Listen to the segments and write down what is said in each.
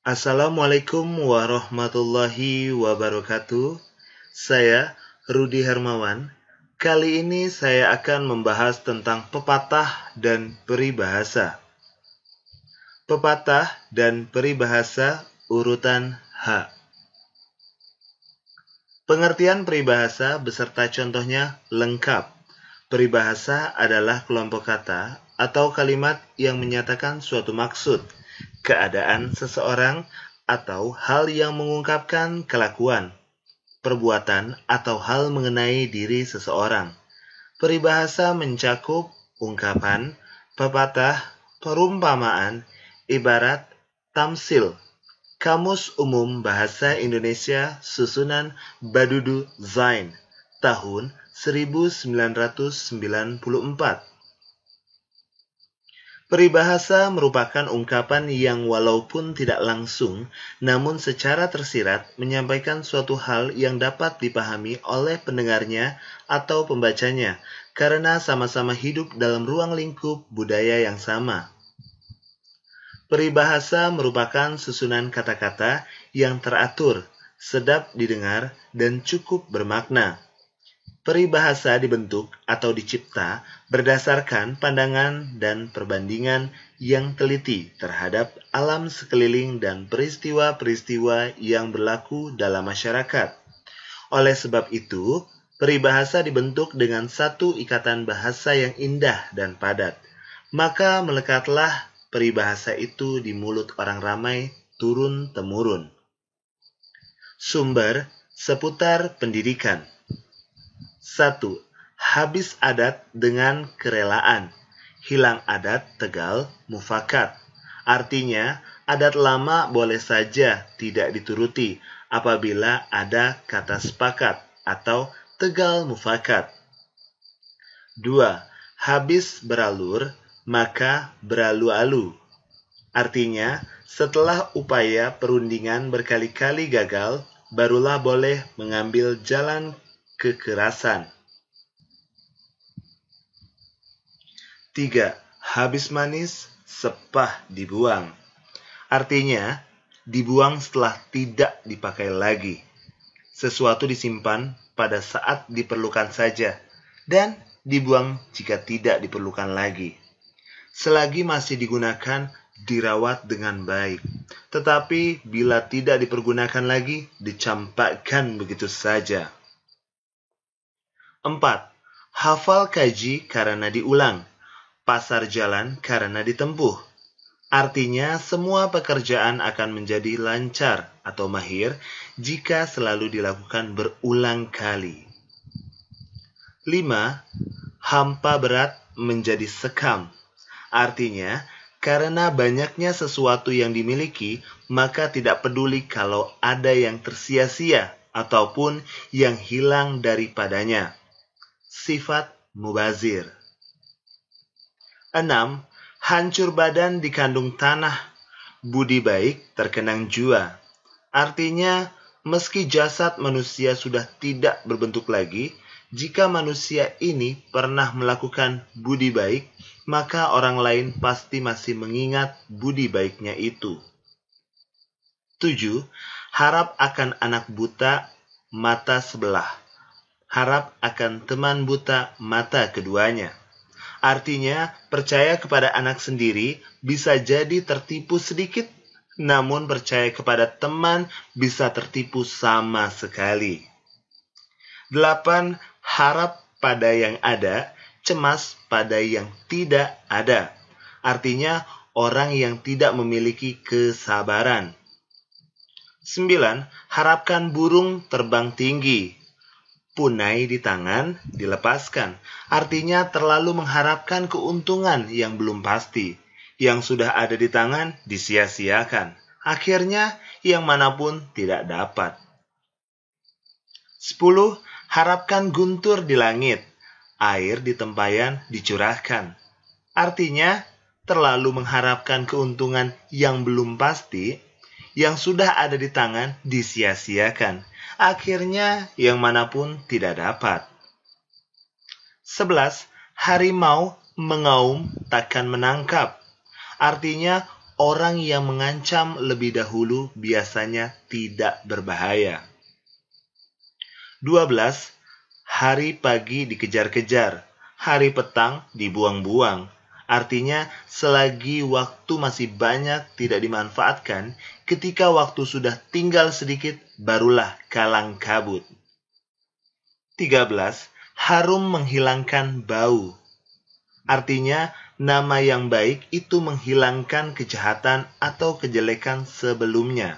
Assalamualaikum warahmatullahi wabarakatuh. Saya Rudi Hermawan. Kali ini saya akan membahas tentang pepatah dan peribahasa. Pepatah dan peribahasa urutan H. Pengertian peribahasa beserta contohnya lengkap. Peribahasa adalah kelompok kata atau kalimat yang menyatakan suatu maksud, keadaan seseorang, atau hal yang mengungkapkan kelakuan, perbuatan, atau hal mengenai diri seseorang. Peribahasa mencakup ungkapan, pepatah, perumpamaan, ibarat, tamsil. Kamus Umum Bahasa Indonesia Susunan Badudu Zain tahun 1994. Peribahasa merupakan ungkapan yang walaupun tidak langsung, namun secara tersirat menyampaikan suatu hal yang dapat dipahami oleh pendengarnya atau pembacanya, karena sama-sama hidup dalam ruang lingkup budaya yang sama. Peribahasa merupakan susunan kata-kata yang teratur, sedap didengar, dan cukup bermakna. Peribahasa dibentuk atau dicipta berdasarkan pandangan dan perbandingan yang teliti terhadap alam sekeliling dan peristiwa-peristiwa yang berlaku dalam masyarakat. Oleh sebab itu, peribahasa dibentuk dengan satu ikatan bahasa yang indah dan padat. Maka melekatlah peribahasa itu di mulut orang ramai turun-temurun. Sumber seputar pendidikan. 1. Habis adat dengan kerelaan. Hilang adat tegal mufakat. Artinya, adat lama boleh saja tidak dituruti apabila ada kata sepakat atau tegal mufakat. 2. Habis beralur, maka beralu-alu. Artinya, setelah upaya perundingan berkali-kali gagal, barulah boleh mengambil jalan kekerasan. 3. Habis manis, sepah dibuang. Artinya, dibuang setelah tidak dipakai lagi. Sesuatu disimpan pada saat diperlukan saja, dan dibuang jika tidak diperlukan lagi. Selagi masih digunakan, dirawat dengan baik. Tetapi bila tidak dipergunakan lagi, dicampakkan begitu saja. 4. Hafal kaji karena diulang, pasar jalan karena ditempuh. Artinya, semua pekerjaan akan menjadi lancar atau mahir jika selalu dilakukan berulang kali. 5. Hampa berat menjadi sekam. Artinya, karena banyaknya sesuatu yang dimiliki, maka tidak peduli kalau ada yang tersia-sia ataupun yang hilang daripadanya. Sifat mubazir. 6. Hancur badan dikandung tanah, budi baik terkenang jua. Artinya, meski jasad manusia sudah tidak berbentuk lagi, jika manusia ini pernah melakukan budi baik, maka orang lain pasti masih mengingat budi baiknya itu. 7. Harap akan anak buta, mata sebelah. Harap akan teman buta, mata keduanya. Artinya, percaya kepada anak sendiri bisa jadi tertipu sedikit, namun percaya kepada teman bisa tertipu sama sekali. 8. Harap pada yang ada, cemas pada yang tidak ada. Artinya, orang yang tidak memiliki kesabaran. 9. Harapkan burung terbang tinggi. Punai di tangan, dilepaskan. Artinya terlalu mengharapkan keuntungan yang belum pasti. Yang sudah ada di tangan, disia-siakan. Akhirnya, yang manapun tidak dapat. 10. Harapkan guntur di langit. Air di tempayan dicurahkan. Artinya, terlalu mengharapkan keuntungan yang belum pasti, yang sudah ada di tangan disia-siakan. Akhirnya, yang manapun tidak dapat. 11. Harimau mengaum takkan menangkap. Artinya, orang yang mengancam lebih dahulu biasanya tidak berbahaya. 12. Hari pagi dikejar-kejar, hari petang dibuang-buang. Artinya, selagi waktu masih banyak tidak dimanfaatkan, ketika waktu sudah tinggal sedikit, barulah kalang kabut. 13. Harum menghilangkan bau. Artinya, nama yang baik itu menghilangkan kejahatan atau kejelekan sebelumnya.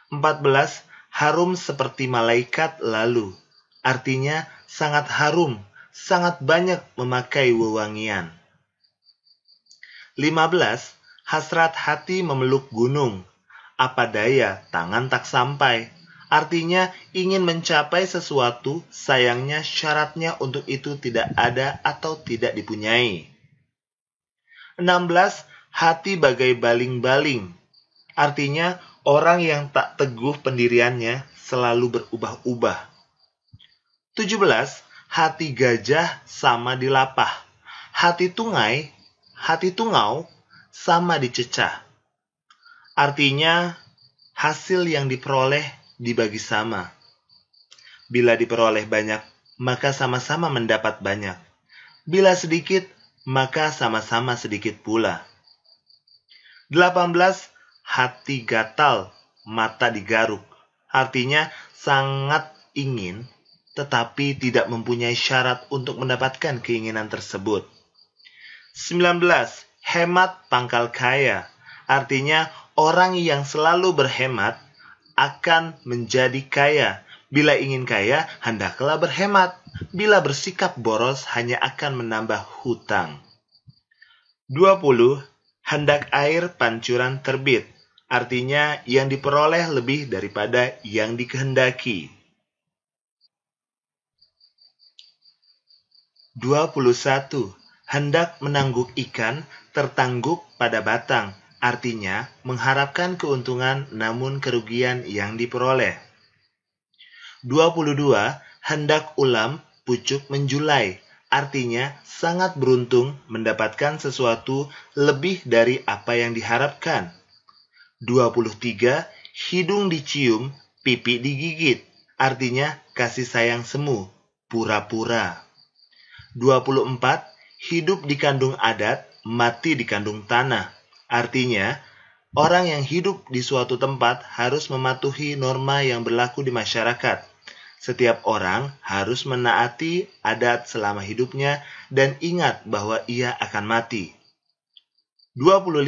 14. Harum seperti malaikat lalu. Artinya, sangat harum, sangat banyak memakai wewangian. 15. Hasrat hati memeluk gunung. Apa daya, tangan tak sampai. Artinya, ingin mencapai sesuatu, sayangnya syaratnya untuk itu tidak ada atau tidak dipunyai. 16. Hati bagai baling-baling. Artinya, orang yang tak teguh pendiriannya selalu berubah-ubah. 17. Hati gajah sama dilapah. Hati tungau sama dicecah. Artinya, hasil yang diperoleh dibagi sama. Bila diperoleh banyak, maka sama-sama mendapat banyak. Bila sedikit, maka sama-sama sedikit pula. 18. Hati gatal, mata digaruk. Artinya, sangat ingin, tetapi tidak mempunyai syarat untuk mendapatkan keinginan tersebut. 19. Hemat pangkal kaya. Artinya, orang yang selalu berhemat akan menjadi kaya. Bila ingin kaya, hendaklah berhemat. Bila bersikap boros, hanya akan menambah hutang. 20. Hendak air pancuran terbit. Artinya, yang diperoleh lebih daripada yang dikehendaki. 21. Hendak menangguk ikan, tertangguk pada batang. Artinya, mengharapkan keuntungan namun kerugian yang diperoleh. 22. Hendak ulam, pucuk menjulai. Artinya, sangat beruntung mendapatkan sesuatu lebih dari apa yang diharapkan. 23. Hidung dicium, pipi digigit. Artinya, kasih sayang semu, pura-pura. 24. Hidup dikandung adat, mati dikandung tanah. Artinya, orang yang hidup di suatu tempat harus mematuhi norma yang berlaku di masyarakat. Setiap orang harus menaati adat selama hidupnya dan ingat bahwa ia akan mati. 25.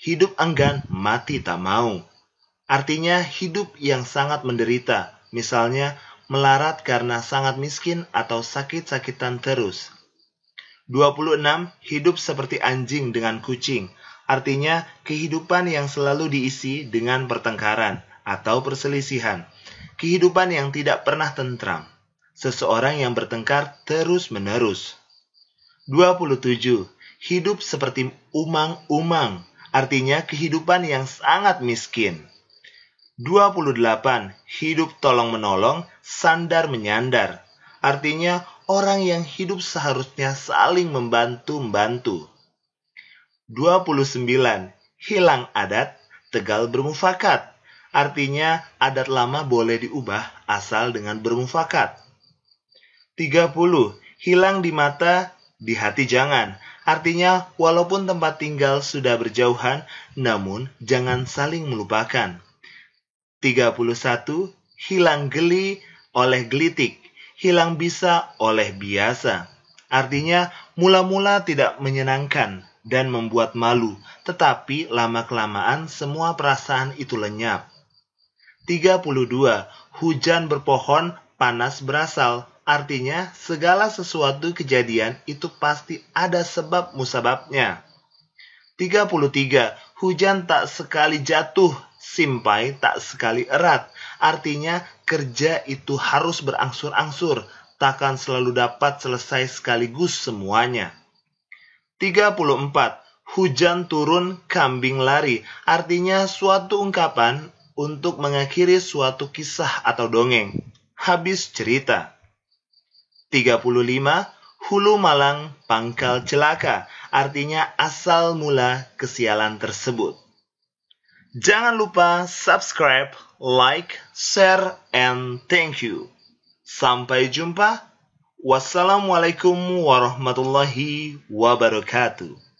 Hidup enggan, mati tak mau. Artinya, hidup yang sangat menderita, misalnya melarat karena sangat miskin atau sakit-sakitan terus. 26. Hidup seperti anjing dengan kucing. Artinya, kehidupan yang selalu diisi dengan pertengkaran atau perselisihan. Kehidupan yang tidak pernah tentram. Seseorang yang bertengkar terus-menerus. 27. Hidup seperti umang-umang. Artinya, kehidupan yang sangat miskin. 28. Hidup tolong-menolong, sandar-menyandar. Artinya, orang yang hidup seharusnya saling membantu-membantu. 29. Hilang adat, tegal bermufakat. Artinya, adat lama boleh diubah asal dengan bermufakat. 30. Hilang di mata, di hati jangan. Artinya, walaupun tempat tinggal sudah berjauhan, namun jangan saling melupakan. 31. Hilang geli oleh gelitik. Hilang bisa oleh biasa. Artinya, mula-mula tidak menyenangkan dan membuat malu, tetapi lama-kelamaan semua perasaan itu lenyap. 32. Hujan berpohon, panas berasal. Artinya, segala sesuatu kejadian itu pasti ada sebab musababnya. 33. Hujan tak sekali jatuh, simpai tak sekali erat. Artinya, kerja itu harus berangsur-angsur, takkan selalu dapat selesai sekaligus semuanya. 34. Hujan turun, kambing lari. Artinya, suatu ungkapan untuk mengakhiri suatu kisah atau dongeng. Habis cerita. 35. Hulu malang pangkal celaka, artinya asal mula kesialan tersebut. Jangan lupa subscribe, like, share, and thank you. Sampai jumpa. Wassalamualaikum warahmatullahi wabarakatuh.